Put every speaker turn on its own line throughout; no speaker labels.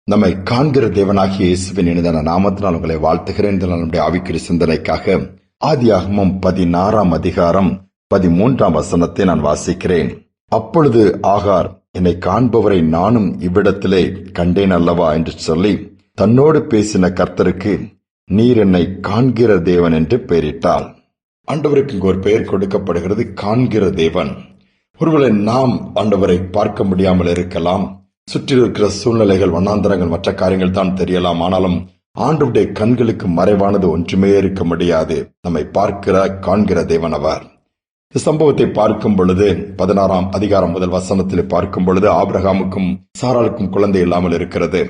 நம்மை காண்கிற தேவனாகிய இயேசுவின் இனிதான நாமத்தினால் உங்களை வாழ்த்துகிறேன். நம்முடைய ஆவிக்குரிய சிந்தனைக்காக ஆதியாகமம் 16 அதிகாரம் 13 நான் வாசிக்கிறேன். அப்பொழுது ஆகார், என்னை காண்பவரை நானும் இவ்விடத்திலே கண்டேன் அல்லவா என்று சொல்லி தன்னோடு பேசின கர்த்தருக்கு நீர் என்னை காண்கிற தேவன் என்று பெயரிட்டாள். ஆண்டவருக்கு இங்கு ஒரு பெயர் கொடுக்கப்படுகிறது, காண்கிற தேவன். ஒருவேளை நாம் ஆண்டவரை பார்க்க முடியாமல் இருக்கலாம், சுற்றி இருக்கிற சூழ்நிலைகள், வண்ணாந்தரங்கள், மற்ற காரியங்கள் தான் தெரியலாம். ஆனாலும் ஆண்டவருடைய கண்களுக்கு மறைவானது ஒன்றுமே இருக்க முடியாது. நம்மை பார்க்கிற காண்கிற தேவன் அவர். இந்த சம்பவத்தை பார்க்கும் பொழுது 16 அதிகாரம் முதல் வசனத்தில் பார்க்கும் பொழுது ஆபிரகாமுக்கும் சாராளுக்கும் குழந்தை இல்லாமல் இருக்கிறது.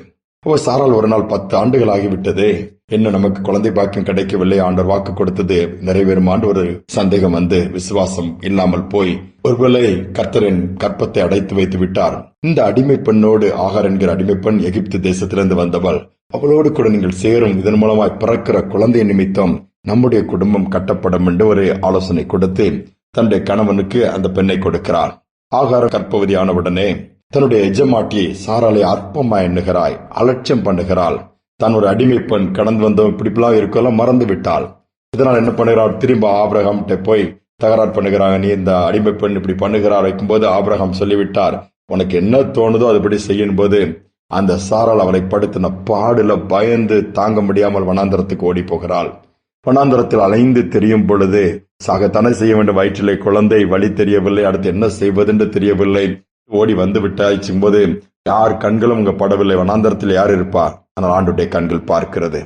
சாராள் ஒரு நாள் 10 ஆண்டுகள் ஆகிவிட்டதே, இன்னும் நமக்கு குழந்தை பாக்கியம் கிடைக்கவில்லை, ஆண்டவர் வாக்கு கொடுத்தது நிறைவேறும் ஆண்டு ஒரு சந்தேகம் வந்து விசுவாசம் இல்லாமல் போய் ஒருவேளை கர்த்தரின் கற்பத்தை அடைத்து வைத்து விட்டார். இந்த அடிமை பெண்ணோடு, ஆகார் என்கிற அடிமை பெண் எகிப்து தேசத்திலிருந்து வந்தவள், அவளோடு கூட நீங்கள் சேரும், இதன் மூலமாய் பிறக்கிற குழந்தை நிமித்தம் நம்முடைய குடும்பம் கட்டப்படும் என்று ஒரு ஆலோசனை கொடுத்து தன்னுடைய கணவனுக்கு அந்த பெண்ணை கொடுக்கிறார். ஆகார் கற்பவதியானவுடனே தன்னுடைய எஜமாட்டியை சாராளை அற்பமா எண்ணுகிறாய், அலட்சியம் பண்ணுகிறாள். தான் ஒரு அடிமை பெண், கடந்து வந்தவன் இப்படிப்பெல்லாம் இருக்கலாம் மறந்து விட்டாள். இதனால் என்ன பண்ணுகிறார், திரும்ப ஆபிரகாம் போய் தகராறு பண்ணுகிறாங்க. நீ இந்த அடிமை பெண் இப்படி பண்ணுகிறார் வைக்கும்போது ஆபிரகாம் சொல்லிவிட்டார், உனக்கு என்ன தோணுதோ அதுபடி செய்யும் போது அந்த சாராள் அவரை படுத்தின பாடுல பயந்து தாங்க முடியாமல் வனாந்தரத்துக்கு ஓடி போகிறாள். வனாந்தரத்தில் அலைந்து தெரியும் பொழுது சாகத்தானே செய்ய வேண்டும், வயிற்றிலே குழந்தை, வழி தெரியவில்லை, அடுத்து என்ன செய்வதென்று தெரியவில்லை. ஓடி வந்து விட்டாச்சும் போது யார் கண்களும் உங்க படவில்லை, வனாந்தரத்தில் யார் இருப்பார்? ஆனால் ஆண்டுடைய கண்கள் பார்க்கிறது.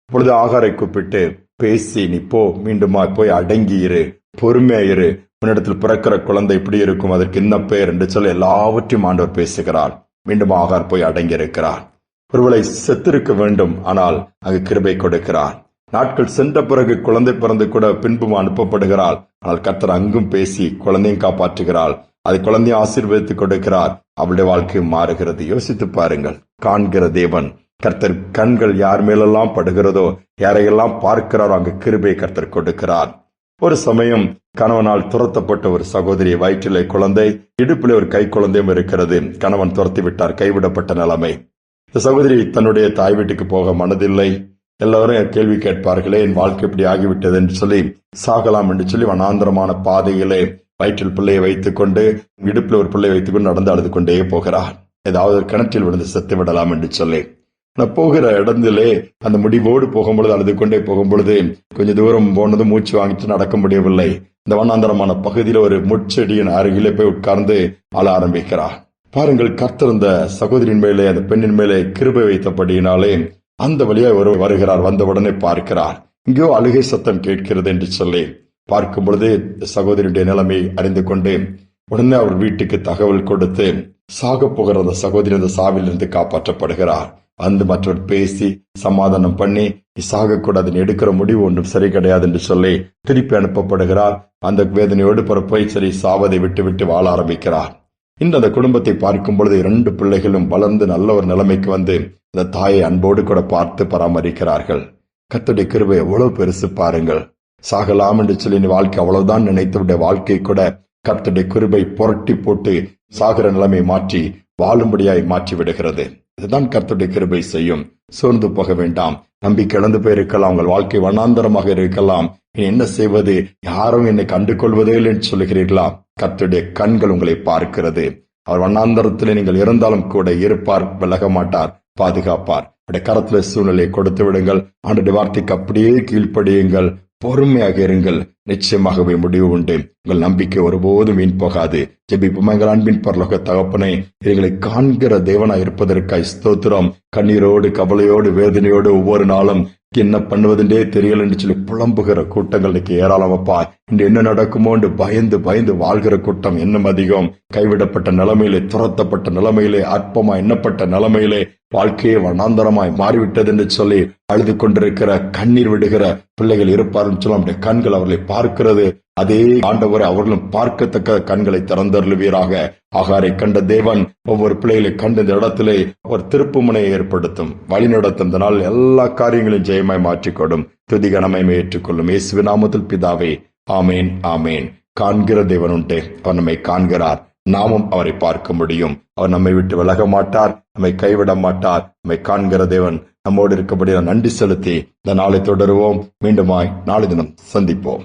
அப்பொழுது ஆகாரை கூப்பிட்டு பேசி, நீ போ, மீண்டுமா போய் அடங்கி இரு, பொறுமையா இரு, உன்னிடத்தில் பிறக்கிற குழந்தை இப்படி இருக்கும், அதற்கு என்ன பெயர் என்று சொல்லி எல்லாவற்றையும் ஆண்டவர் பேசுகிறார். மீண்டும் ஆகார் போய் அடங்கி இருக்கிறார். ஒருவேளை செத்திருக்க வேண்டும், ஆனால் அங்கு கிருபை கொடுக்கிறார். நாட்கள் சென்ற பிறகு குழந்தை பிறந்து கூட பின்பும் அனுப்பப்படுகிறாள். ஆனால் கர்த்தர் அங்கும் பேசி குழந்தையும் காப்பாற்றுகிறாள், அது குழந்தையை ஆசீர்வதித்துக் கொடுக்கிறார். அவளுடைய வாழ்க்கை மாறுகிறது. யோசித்து பாருங்கள், காண்கிற தேவன் கர்த்தர் கண்கள் யார் மேலெல்லாம் படுகிறதோ, யாரையெல்லாம் பார்க்கிறாரோ அங்கு கிருபை கர்த்தர் கொடுக்கிறார். ஒரு சமயம் கணவனால் துரத்தப்பட்ட ஒரு சகோதரி, வயிற்றிலே குழந்தை, இடுப்பிலே ஒரு கை குழந்தையும் இருக்கிறது. கணவன் துரத்தி விட்டார், கைவிடப்பட்ட நிலைமை. இந்த சகோதரி தன்னுடைய தாய் வீட்டுக்கு போக மனதில்லை. எல்லாரும் கேள்வி கேட்பார்களே, என் வாழ்க்கை இப்படி ஆகிவிட்டது என்று சொல்லி சாகலாம் என்று சொல்லி வனாந்தரமான பாதையிலே வயிற்றில் பிள்ளையை வைத்துக் கொண்டு, இடுப்பில் ஒரு பிள்ளையை வைத்துக் கொண்டு நடந்து அழுது கொண்டே போகிறார். ஏதாவது ஒரு கிணற்றில் விழுந்து செத்து விடலாம் என்று சொல்லி போகிற இடத்திலே அந்த முடிவோடு போகும்பொழுது, அழுது கொண்டே போகும்பொழுது கொஞ்சம் தூரம் போனது மூச்சு வாங்கிட்டு நடக்க முடியவில்லை. இந்த வண்ணாந்தரமான பகுதியில் ஒரு முட்செடியின் அருகிலே போய் உட்கார்ந்து அழ ஆரம்பிக்கிறார். பாருங்கள், கர்த்தர் இந்த சகோதரியின் மேலே, அந்த பெண்ணின் மேலே கிருபை வைத்தபடியினாலே அந்த வழியாக ஒரு வருகிறார். வந்தவுடனே பார்க்கிறார், இங்கோ அழுகை சத்தம் கேட்கிறது என்று சொல்லி பார்க்கும் பொழுது சகோதரியுடைய நிலைமை அறிந்து கொண்டு உடனே அவர் வீட்டுக்கு தகவல் கொடுத்து சாக போகிற அந்த சகோதரி அந்த சாவிலிருந்து காப்பாற்றப்படுகிறார். வந்து மற்றவர் பேசி சமாதானம் பண்ணி, சாகக்கூடாது, எடுக்கிற முடிவு ஒன்றும் சரி கிடையாது என்று சொல்லி திருப்பி அனுப்பப்படுகிறார். அந்த வேதனையோடு போய் சரி சாவதை விட்டு விட்டு வாழ ஆரம்பிக்கிறார். இன்று அந்த குடும்பத்தை பார்க்கும் பொழுது 2 பிள்ளைகளும் வளர்ந்து நல்ல ஒரு நிலைமைக்கு வந்து அந்த தாயை அன்போடு கூட பார்த்து பராமரிக்கிறார்கள். கர்த்தருடைய கிருபை எவ்வளவு பெருசு பாருங்கள். சாகலாம் என்று சொல்லி வாழ்க்கை அவ்வளவுதான் நினைத்தவுடைய வாழ்க்கை கூட கர்த்தருடைய கிருபை புரட்டி போட்டு சாகிற நிலைமை மாற்றி வாழும்படியாய் மாற்றி விடுகிறது. இதுதான் கர்த்தருடைய கிருபை செய்யும். சோர்ந்து போக வேண்டாம். நம்பிக்கை இழந்து போயிருக்கலாம், உங்கள் வாழ்க்கை வண்ணாந்தரமாக இருக்கலாம். இனி என்ன செய்வது, யாரும் என்னை கண்டு கொள்வதே இல்லை என்று சொல்லுகிறீர்களா? கர்த்தருடைய கண்கள் உங்களை பார்க்கிறது. அவர் வண்ணாந்தரத்தில் நீங்கள் இருந்தாலும் கூட இருப்பார், விலக மாட்டார், பாதுகாப்பார். அவருடைய கரத்துல சூழ்நிலையை கொடுத்து விடுங்கள். ஆண்டுடைய வார்த்தைக்கு அப்படியே கீழ்ப்படியுங்கள், பொறுமையாக இருங்கள். நிச்சயமாகவே முடிவு உண்டு. உங்கள் நம்பிக்கை ஒருபோதும் வீண் போகாது. ஜெபிப்போம். எங்கள் அன்பின் பரலோக தகப்பனே, எங்களை காண்கிற தேவனாய் இருப்பதற்காய் ஸ்தோத்திரம். கண்ணீரோடு, கவலையோடு, வேதனையோடு ஒவ்வொரு நாளும் என்ன பண்ணுவதென்றே தெரியல என்று சொல்லி புலம்புகிற கூட்டங்கள் இன்னைக்கு ஏராளமப்பா. இன்று என்ன நடக்குமோ என்று பயந்து பயந்து வாழ்கிற கூட்டம் இன்னும் அதிகம். கைவிடப்பட்ட நிலைமையிலே, துரத்தப்பட்ட நிலைமையிலே, அற்பமா எண்ணப்பட்ட நிலைமையிலே வாழ்க்கையே வண்ணாந்தரமாய் மாறிவிட்டது என்று சொல்லி அழுது கொண்டிருக்கிற, கண்ணீர் விடுகிற பிள்ளைகள் இருப்பார்கள் சொல்ல நம்முடைய கண்கள் அவர்களை பார்க்கிறது. அதே ஆண்டவரை அவர்களும் பார்க்கத்தக்க கண்களை திறந்தருளுவீராக. ஆகாரை கண்ட தேவன் ஒவ்வொரு பிள்ளைகளை கண்ட இந்த இடத்திலே ஒரு திருப்புமுனையை ஏற்படுத்தும், வழி நடத்தும். இந்த நாள் எல்லா காரியங்களையும் ஜெயமாய் மாற்றிக்கொடும். துதி கனமையை ஏற்றுக்கொள்ளும். இயேசுவின் நாமத்தில் பிதாவே, ஆமேன், ஆமேன். காண்கிற தேவன் உண்டே, அவர் நம்மை காண்கிறார். நாமும் அவரை பார்க்க முடியும். அவர் நம்மை விட்டு விலக மாட்டார், நம்மை கைவிட மாட்டார். நம்மை காண்கிற தேவன் நம்மோடு இருக்கபடி நன்றி செலுத்தி இந்த நாளை தொடருவோம். மீண்டுமாய் நாளை தினம் சந்திப்போம்.